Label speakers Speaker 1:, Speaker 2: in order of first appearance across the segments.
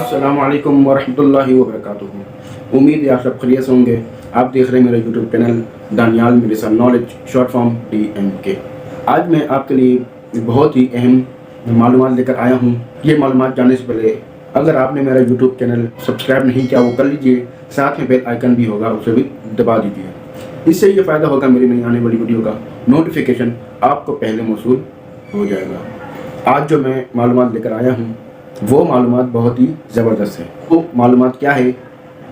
Speaker 1: अस्सलाम वालेकुम वरहमतुल्लाहि वबरकातुहू। उम्मीद है आप सब खैरियत से होंगे। आप देख रहे हैं मेरा YouTube channel Daniyal medicine knowledge short form DMK। आज मैं आपके लिए बहुत ही अहम मालूमात लेकर आया हूँ। ये मालूमात जानने से पहले अगर आपने मेरा यूट्यूब चैनल सब्सक्राइब नहीं किया वो कर लीजिए, साथ में बेल आइकन भी होगा उसे भी दबा दीजिए। इससे ये फ़ायदा होगा मेरी नई आने वाली वीडियो का नोटिफिकेशन आपको पहले मौसूल हो जाएगा। आज जो मैं मालूमात लेकर आया हूँ वो मालूमात बहुत ही ज़बरदस्त है। वो मालूमात क्या है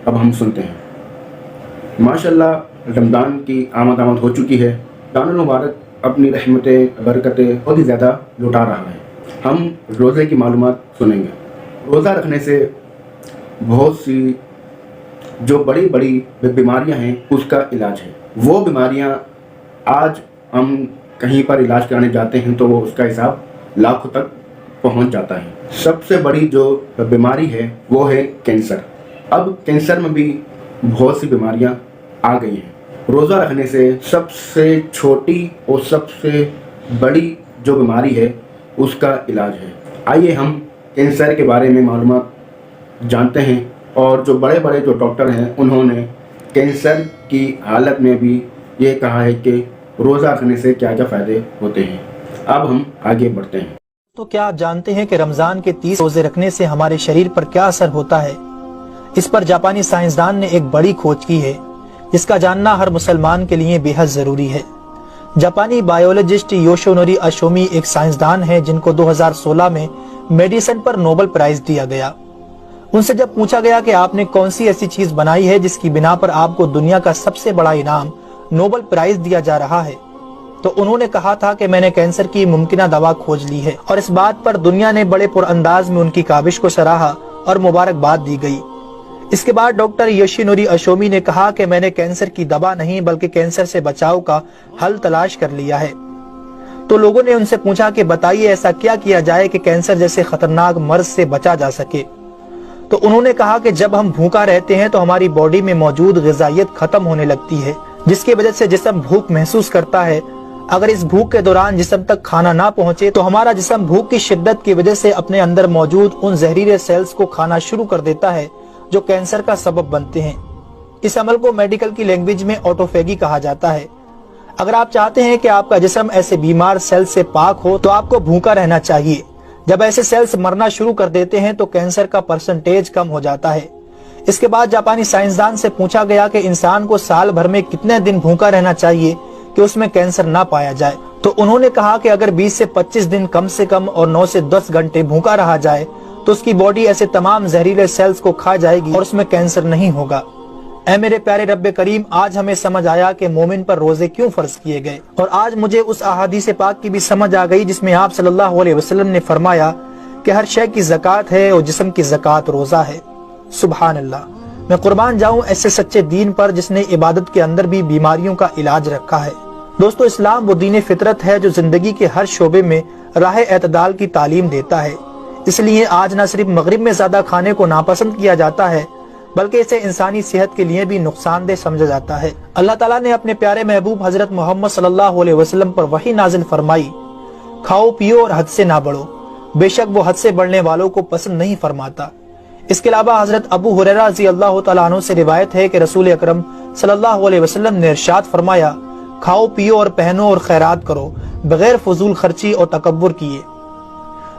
Speaker 1: अब हम सुनते हैं। माशाल्लाह रमज़ान की आमद हो चुकी है। रमज़ान मुबारक अपनी रहमतें बरकतें बहुत ही ज़्यादा लुटा रहा है। हम रोज़े की मालूमात सुनेंगे। रोज़ा रखने से बहुत सी जो बड़ी बड़ी बीमारियां हैं उसका इलाज है। वो बीमारियां आज हम कहीं पर इलाज कराने जाते हैं तो वो उसका हिसाब लाखों तक पहुंच जाता है। सबसे बड़ी जो बीमारी है वो है कैंसर। अब कैंसर में भी बहुत सी बीमारियां आ गई हैं। रोज़ा रखने से सबसे छोटी और सबसे बड़ी जो बीमारी है उसका इलाज है। आइए हम कैंसर के बारे में मालूमात जानते हैं। और जो बड़े बड़े जो डॉक्टर हैं उन्होंने कैंसर की हालत में भी ये कहा है कि रोज़ा रखने से क्या क्या फ़ायदे होते हैं। अब हम आगे बढ़ते हैं।
Speaker 2: तो क्या आप जानते हैं कि रमजान के 30 रोजे रखने से हमारे शरीर पर क्या असर होता है? इस पर जापानी साइंसदान ने एक बड़ी खोज की है जिसका जानना हर मुसलमान के लिए बेहद जरूरी है। जापानी बायोलॉजिस्ट योशिनोरी अशोमी एक साइंसदान है जिनको 2016 में मेडिसिन पर नोबेल प्राइज दिया गया। उनसे जब पूछा गया कि आपने कौन सी ऐसी चीज बनाई है जिसकी बिना पर आपको दुनिया का सबसे बड़ा इनाम नोबेल प्राइज दिया जा रहा है, तो उन्होंने कहा था कि मैंने कैंसर की मुमकिना दवा खोज ली है। और इस बात पर दुनिया ने बड़े पुरअंदाज में उनकी काबिश को सराहा और मुबारकबाद दी गई। इसके बाद डॉक्टर योशिनोरी अशोमी ने कहा कि मैंने कैंसर की दवा नहीं बल्कि कैंसर से बचाव का हल तलाश कर लिया है। तो लोगों ने उनसे पूछा कि बताइए ऐसा क्या किया जाए कि कैंसर जैसे खतरनाक मर्ज से बचा जा सके। तो उन्होंने कहा कि जब हम भूखा रहते हैं तो हमारी बॉडी में मौजूद ग़िज़ाइयत खत्म होने लगती है जिसकी वजह से जिस्म भूख महसूस करता है। अगर इस भूख के दौरान जिस्म तक खाना ना पहुंचे तो हमारा जिस्म भूख की शिद्दत की वजह से अपने अंदर मौजूद उन जहरीले सेल्स को खाना शुरू कर देता है जो कैंसर का सबब बनते हैं। इस अमल को मेडिकल की लैंग्वेज में ऑटोफेगी कहा जाता है। अगर आप चाहते हैं कि आपका जिस्म ऐसे बीमार सेल्स से पाक हो तो आपको भूखा रहना चाहिए। जब ऐसे सेल्स मरना शुरू कर देते हैं तो कैंसर का परसेंटेज कम हो जाता है। इसके बाद जापानी साइंसदान से पूछा गया कि इंसान को साल भर में कितने दिन भूखा रहना चाहिए कि उसमें कैंसर ना पाया जाए। तो उन्होंने कहा कि अगर 20 से 25 दिन कम से कम और 9 से 10 घंटे भूखा रहा जाए तो उसकी बॉडी ऐसे तमाम जहरीले सेल्स को खा जाएगी और उसमें कैंसर नहीं होगा। ऐ मेरे प्यारे रब्बे करीम, आज हमें समझ आया कि मोमिन पर रोजे क्यों फर्ज किए गए। और आज मुझे उस अहादीस पाक की भी समझ आ गई जिसमें आप सल्लल्लाहु अलैहि वसल्लम ने फरमाया कि हर शय की ज़कात है और जिस्म की ज़कात रोजा है। सुभान अल्लाह, मैं कुर्बान जाऊं ऐसे सच्चे दीन पर जिसने इबादत के अंदर भी बीमारियों का इलाज रखा है। दोस्तों, इस्लाम वो दीन फितरत है जो जिंदगी के हर शोबे में राह एतदाल की तालीम देता है। इसलिए आज न सिर्फ मगरिब में ज्यादा खाने को नापसंद किया जाता है बल्कि इसे इंसानी सेहत के लिए भी नुकसानदेह समझा जाता है। अल्लाह ताला ने अपने प्यारे महबूब हजरत मोहम्मद सल्लल्लाहु अलैहि वसल्लम पर वही नाजिल फरमाई, खाओ पियो और हद से ना बढ़ो, बेशक वो हद से बढ़ने वालों को पसंद नहीं फरमाता। इसके अलावा हजरत अबू हुरैरा रज़ी अल्लाह तआला अन्हु से रिवायत है कि रसूल अकरम सल्लल्लाहु अलैहि वसल्लम ने इरशाद फरमाया, खाओ पियो और पहनो और खैरात करो बगैर फजूल खर्ची और तकब्बुर किए।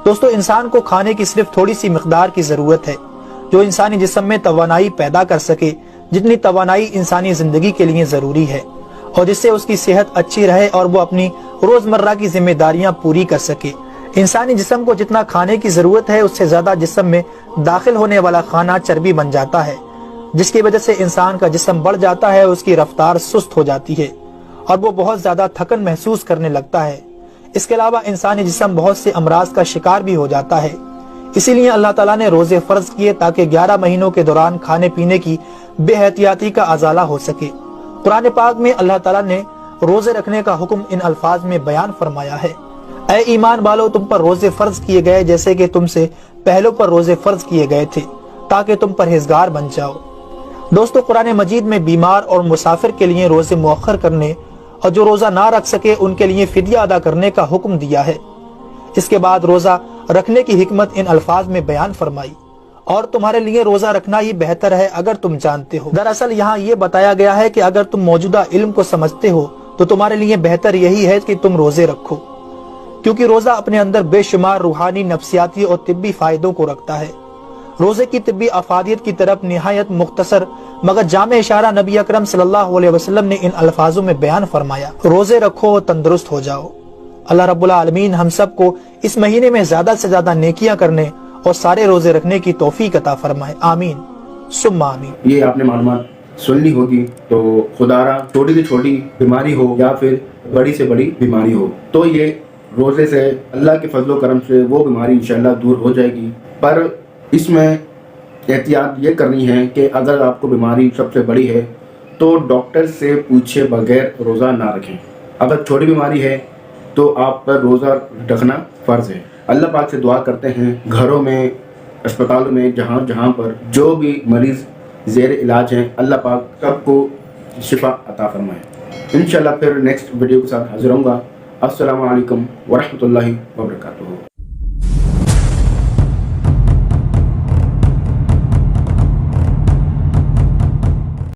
Speaker 2: दोस्तों, इंसान को खाने की सिर्फ थोड़ी सी मिकदार की जरूरत है जो इंसानी जिस्म में तवानाई पैदा कर सके, जितनी तवानाई इंसानी जिंदगी के लिए जरूरी है और जिससे उसकी सेहत अच्छी रहे और वो अपनी रोजमर्रा की जिम्मेदारियां पूरी कर सके। इंसानी जिस्म को जितना खाने की जरूरत है उससे ज्यादा जिस्म में दाखिल होने वाला खाना चर्बी बन जाता है जिसकी वजह से इंसान का जिस्म बढ़ जाता है, उसकी रफ्तार सुस्त हो जाती है और वो बहुत ज्यादा थकन महसूस करने लगता है। इसके अलावा इंसानी जिस्म बहुत से अमराज का शिकार भी हो जाता है। इसीलिए अल्लाह ताला ने रोजे फर्ज किए ताकि 11 महीनों के दौरान खाने पीने की बेहतियाती का अजाला हो सके। कुरान पाक में अल्लाह ताला ने रोजे रखने का हुक्म इन अल्फाज में बयान फरमाया है, ऐ ईमान वालों, तुम पर रोजे फर्ज किए गए जैसे कि तुमसे पहलों पर रोजे फर्ज किए गए थे ताकि तुम परहेजगार बन जाओ। दोस्तों, कुरान मजीद में बीमार और मुसाफिर के लिए रोजे मुअख्खर करने और जो रोजा ना रख सके उनके लिए फिदिया अदा करने का हुक्म दिया है। इसके बाद रोजा रखने की हिकमत इन अल्फाज में बयान फरमाई اور تمہارے لیے روزہ رکھنا ہی بہتر ہے اگر تم جانتے ہو۔ دراصل یہاں یہ بتایا گیا ہے کہ اگر تم موجودہ علم کو سمجھتے ہو تو تمہارے لیے بہتر یہی ہے کہ تم روزے رکھو، کیونکہ روزہ اپنے اندر بے شمار روحانی، نفسیاتی اور طبی فائدوں کو رکھتا ہے۔ روزے کی طبی افادیت کی طرف نہایت مختصر مگر جامع اشارہ نبی اکرم صلی اللہ علیہ وسلم نے ان الفاظوں میں بیان فرمایا: روزے رکھو اور تندرست ہو جاؤ۔ اللہ رب العالمین ہم سب کو اس مہینے میں زیادہ سے زیادہ نیکیاں کرنے اور سارے روزے رکھنے کی توفیق عطا فرمائے، آمین ثم آمین۔
Speaker 1: یہ آپ نے معلومات سن لی ہوگی، تو خدا را چھوٹی سے چھوٹی بیماری ہو یا پھر بڑی سے بڑی بیماری ہو تو یہ روزے سے اللہ کے فضل و کرم سے وہ بیماری انشاءاللہ دور ہو جائے گی۔ پر اس میں احتیاط یہ کرنی ہے کہ اگر آپ کو بیماری سب سے بڑی ہے تو ڈاکٹر سے پوچھے بغیر روزہ نہ رکھیں۔ اگر چھوٹی بیماری ہے تو آپ پر روزہ رکھنا فرض ہے۔ اللہ پاک سے دعا کرتے ہیں گھروں میں، اسپتالوں میں، جہاں جہاں پر جو بھی مریض زیر علاج ہیں، اللہ پاک سب کو شفا عطا فرمائے۔ انشاءاللہ پھر نیکسٹ ویڈیو کے ساتھ حاضر ہوں گا۔ السلام علیکم ورحمۃ اللہ وبرکاتہ۔